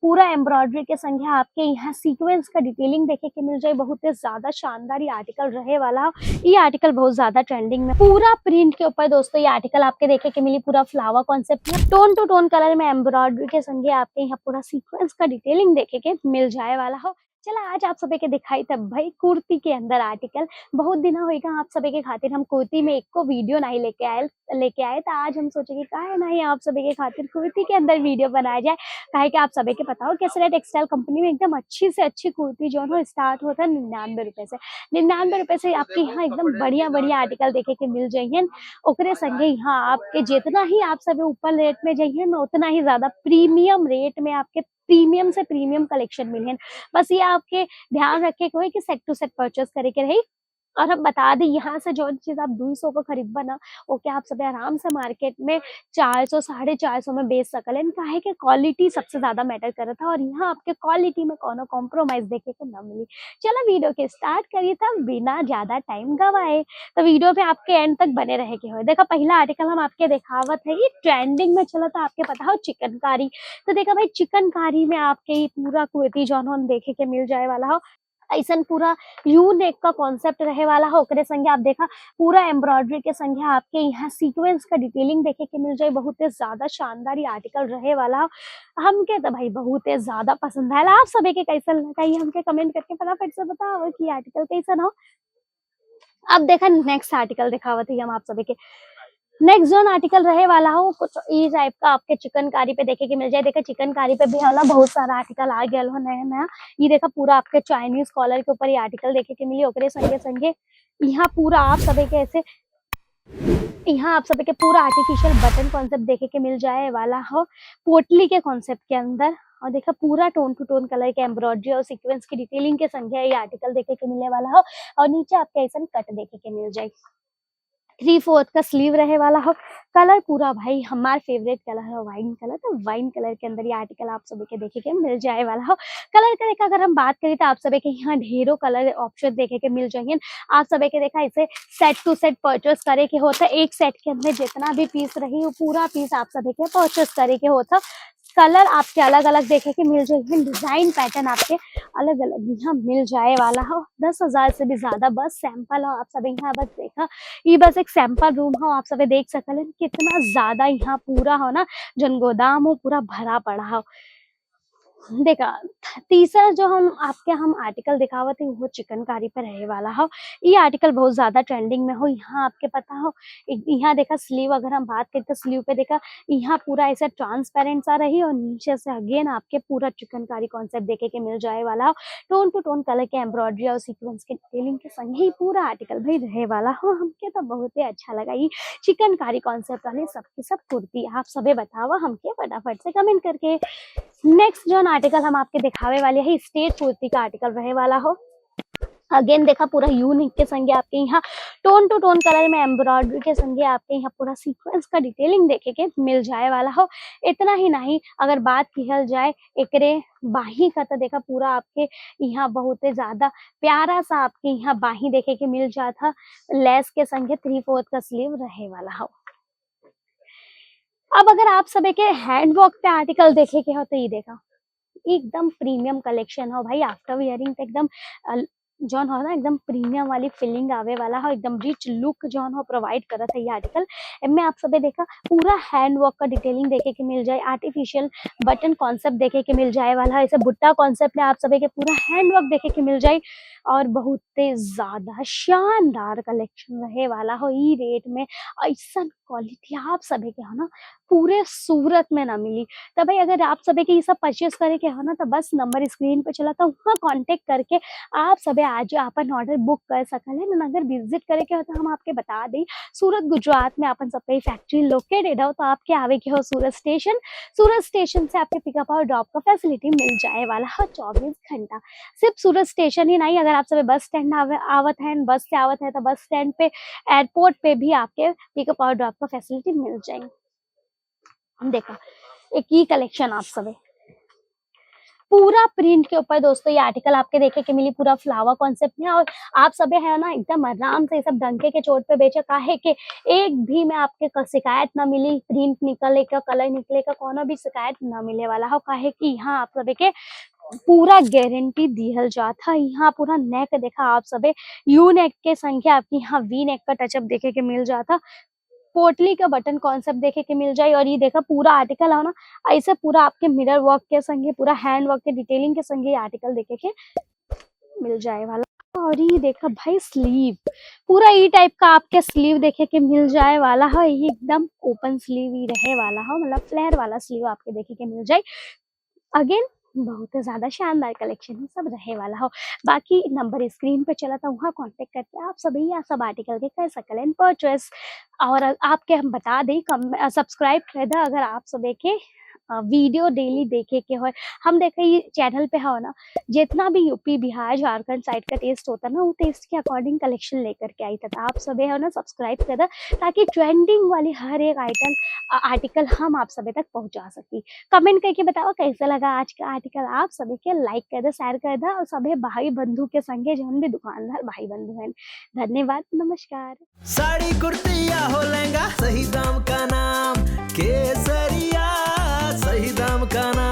पूरा एम्ब्रॉयडरी के संग है आपके यहाँ सीक्वेंस का डिटेलिंग देखे के मिल जाए। बहुत ही ज्यादा शानदार ये आर्टिकल रहे वाला हो। ये आर्टिकल बहुत ज्यादा ट्रेंडिंग में, पूरा प्रिंट के ऊपर दोस्तों ये आर्टिकल आपके देखे के मिली। पूरा फ्लावर कॉन्सेप्ट में टोन टू टोन कलर में एम्ब्रॉयडरी के संगे आपके यहाँ पूरा सीक्वेंस का डिटेलिंग देखे के मिल जाए वाला हो। चला आज आप सभी के दिखाई तब भाई कुर्ती के अंदर आर्टिकल। बहुत दिन होगा आप सभी के खातिर हम कुर्ती में एक को वीडियो नहीं लेके आए तो आज हम सोचे कि काहे नहीं आप सभी के खातिर कुर्ती के अंदर वीडियो बनाया जाए। काहे कि आप सभी के पता हो केसरिया टेक्सटाइल कंपनी में एकदम अच्छी से अच्छी कुर्ती जो है स्टार्ट होता है 99 रुपए से। 99 रुपए से आपके यहाँ एकदम बढ़िया बढ़िया आर्टिकल देखे के मिल जाइए। ओकरे संगे यहाँ आपके जितना ही आप सभी ऊपर रेट में जाइए ना उतना ही ज्यादा प्रीमियम रेट में आपके प्रीमियम से प्रीमियम कलेक्शन मिले। बस ये आपके ध्यान रखे कोई कि सेट टू सेट परचेस करे के रही। और हम बता दें यहाँ से जो चीज आप 200 को खरीदबा ना वो क्या आप सब आराम से मार्केट में 400 450 में बेच सकल। काहे के क्वालिटी सबसे ज्यादा मैटर कर था और यहाँ आपके क्वालिटी में कोनो कॉम्प्रोमाइज देखे के ना मिली। चलो वीडियो के स्टार्ट करिए था बिना ज्यादा टाइम गवाए। तो वीडियो पे आपके एंड तक बने रहे के हो। देखा पहला आर्टिकल हम आपके दिखावत है ये ट्रेंडिंग में चला था आपके पता हो चिकनकारी। तो देखा भाई चिकनकारी में आपके ये पूरा कुर्ती जो हम देखे के मिल जाए वाला हो। ऐसा पूरा यू नेक का कॉन्सेप्ट रहे वाला है। ओकरे संगे आप देखा पूरा एम्ब्रॉयडरी के संगे आपके यहाँ सीक्वेंस का डिटेलिंग देखे के मिल जाए। बहुत ही ज्यादा शानदार ये आर्टिकल रहे वाला है। हमके तो भाई बहुत ही ज्यादा पसंद आया। आप सभी के कैसा लगा ये हमके कमेंट करके फटाफट से बताओ कि आर्टिकल कैसा हो। अब देखा नेक्स्ट आर्टिकल दिखावत है हम आप सभी के। नेक्स्ट जोन आर्टिकल रहे वाला हो कुछ इस टाइप का आपके चिकनकारी पे देखे के मिल जाए। देखा चिकनकारी पे भी वाला बहुत सारा आर्टिकल आ गया हो नया नया। ये देखा पूरा आपके चाइनीज कॉलर के ऊपर ये आर्टिकल देखे के मिली। ओकरे संगे संगे यहाँ पूरा आप सभी के ऐसे यहाँ आप सभी के पूरा आर्टिफिशियल बटन कॉन्सेप्ट देखे के मिल जाए वाला हो पोटली के कॉन्सेप्ट के अंदर। और देखा पूरा टोन टू टोन कलर के एम्ब्रॉयडरी और सीक्वेंस की डिटेलिंग के संगे ये आर्टिकल देखे के मिलने वाला हो। और नीचे आपके ऐसा कट देखे के मिल जाए। 3/4 का स्लीव रहे वाला हो। कलर पूरा भाई हमार फेवरेट कलर है वाइन कलर। तो वाइन कलर के अंदर ये आर्टिकल आप सभी के देखे के मिल जाए वाला हो। कलर का देखा अगर हम बात करें तो आप सभी के यहाँ ढेरों कलर ऑप्शन देखे के मिल जाएंगे। आप सभी के देखा इसे सेट टू सेट परचेस करे के होता है। एक सेट के अंदर जितना भी पीस रही वो पूरा पीस आप सभी के परचेस करे के होता। कलर आपके अलग अलग देखे के मिल जाएंगे। डिजाइन पैटर्न आपके अलग अलग यहाँ मिल जाए वाला हो। 10,000 से भी ज्यादा बस सैंपल हो। आप सब यहाँ बस देखा ये बस एक सैंपल रूम हो। आप सब देख सकते हैं कितना ज्यादा यहाँ पूरा हो ना जन गोदाम हो पूरा भरा पड़ा हो। देखा तीसरा जो हम आर्टिकल दिखावत है वो चिकनकारी पे रहे वाला हो। ये आर्टिकल बहुत ज्यादा ट्रेंडिंग में हो। यहाँ आपके पता हो यहाँ देखा स्लीव अगर हम बात करें तो स्लीव पे देखा यहाँ पूरा ऐसा ट्रांसपेरेंट सा रही और नीचे से अगेन आपके पूरा चिकनकारी कॉन्सेप्ट देखे के मिल जाए वाला हो। टोन टू टोन कलर के एम्ब्रॉयडरी और सीक्वेंस के डिटेलिंग के संग ही पूरा आर्टिकल भाई रहे वाला हो। हमके तो बहुत ही अच्छा लगा ये चिकनकारी कॉन्सेप्ट वाली सबकी सब कुर्ती। आप सभी बताओ हमके फटाफट से कमेंट करके। नेक्स्ट जो आर्टिकल हम आपके दिखावे वाले है स्टेट कुर्ती का आर्टिकल रहे वाला हो। अगेन देखा पूरा यूनिक के संगे आपके यहाँ टोन टू टोन कलर में एम्ब्रॉयडरी के संगे आपके यहाँ पूरा सीक्वेंस का डिटेलिंग देखे के मिल जाए वाला हो। इतना ही नहीं अगर बात किहल जाए एकरे बाही का तो देखा पूरा आपके यहाँ बहुत ही ज्यादा प्यारा सा आपके यहाँ बाही देखे के मिल जाता। लेस के संगे 3/4 का स्लीव रहे वाला हो। अब अगर आप सभी के हैंडवर्क पे आर्टिकल देखे के हो तो ये देखा एकदम प्रीमियम कलेक्शन हो भाई। आफ्टर वियरिंग तो एकदम जॉन हो ना एकदम प्रीमियम वाली फीलिंग आवे वाला हो। एकदम रिच लुक जॉन हो प्रोवाइड करत है ये आर्टिकल। इनमें आप सभी देखा पूरा हैंड वर्क का डिटेलिंग देखे के मिल जाए। आर्टिफिशियल बटन कॉन्सेप्ट देखे के मिल जाए वाला है। ऐसे बुट्टा कॉन्सेप्ट में आप सभी के पूरा हैंड वर्क देखे के मिल जाए। और बहुत ज्यादा शानदार कलेक्शन रहे वाला हो। ई रेट में ऐसा क्वालिटी आप सभी के हो ना पूरे सूरत में ना मिली। तो भाई अगर आप सभी के ये सब परचेस करे के हो ना तो बस नंबर स्क्रीन पे चला था वहाँ कांटेक्ट करके आप सभी आज अपन ऑर्डर बुक कर सकल है। अगर विजिट करे के हो तो हम आपके बता दें सूरत गुजरात में अपन सबकी फैक्ट्री लोकेटेड हो। तो आपके आवे के हो सूरत स्टेशन। सूरत स्टेशन से आपके पिकअप और ड्रॉप का फैसिलिटी मिल जाए वाला है 24 घंटा। सिर्फ सूरत स्टेशन ही नहीं अगर आप सभी बस स्टैंड आवत है बस से आवत है तो बस स्टैंड पे एयरपोर्ट पे भी आपके पिकअप और ड्रॉप का फैसिलिटी मिल जाएंगे। देखा एक ही कलेक्शन आप सभी पूरा प्रिंट के ऊपर दोस्तों ये आर्टिकल आपके देखे के मिली, पूरा फ्लावर कॉन्सेप्ट में। और आप सबे है ना एकदम आराम से सब डंके के चोट पे बेचे, काहे के एक भी में आपके शिकायत ना मिली, प्रिंट निकले का, कलर निकले का, कोनो भी शिकायत ना मिले वाला हो, काहे कि यहाँ आप सबे के पूरा गारंटी दिहल जात है। यहाँ पूरा नेक देखा आप सबे, यू नेक के संख्या आपकी यहाँ वी नेक का टचअप देखे के मिल जाता, पोटली का बटन कॉन्सेप्ट देखे के मिल जाए। और ये देखा पूरा आर्टिकल है ना ऐसे पूरा आपके मिरर वर्क के संगे, पूरा हैंड वर्क के डिटेलिंग के संगे ये आर्टिकल देखे के मिल जाए वाला। और ये देखा भाई स्लीव, पूरा ई टाइप का आपके स्लीव देखे के मिल जाए वाला है, ये एकदम ओपन स्लीव ही रहे वाला है, मतलब फ्लेयर वाला स्लीव आपके देखे के मिल जाए। अगेन बहुत ज्यादा शानदार कलेक्शन है, सब रहे वाला हो। बाकी नंबर स्क्रीन पे चला था, वहाँ कांटेक्ट करके आप सभी या सब आर्टिकल के कर सकल एंड परचेस। और आपके हम बता दें सब्सक्राइब कर दे अगर आप सभी के वीडियो डेली देखे के हो। हम देखे ये चैनल पे हो ना जितना भी यूपी बिहार झारखंड साइड का टेस्ट होता ना, वो टेस्ट के अकॉर्डिंग कलेक्शन लेकर के आई था। आप सभी है ना सब्सक्राइब कर दे ताकि ट्रेंडिंग वाली हर एक आर्टिकल हम आप सभी तक पहुंचा सकी। कमेंट करके बताओ कैसा लगा आज का आर्टिकल, आप सभी के लाइक कर दे, शेयर कर दे, और सभी भाई बंधु के संगे जो भी दुकानदार भाई बंधु हैं। धन्यवाद, नमस्कार। साड़ी कुर्ती या हो लहंगा, सही दाम का नाम केसरिया, सही दाम का नाम।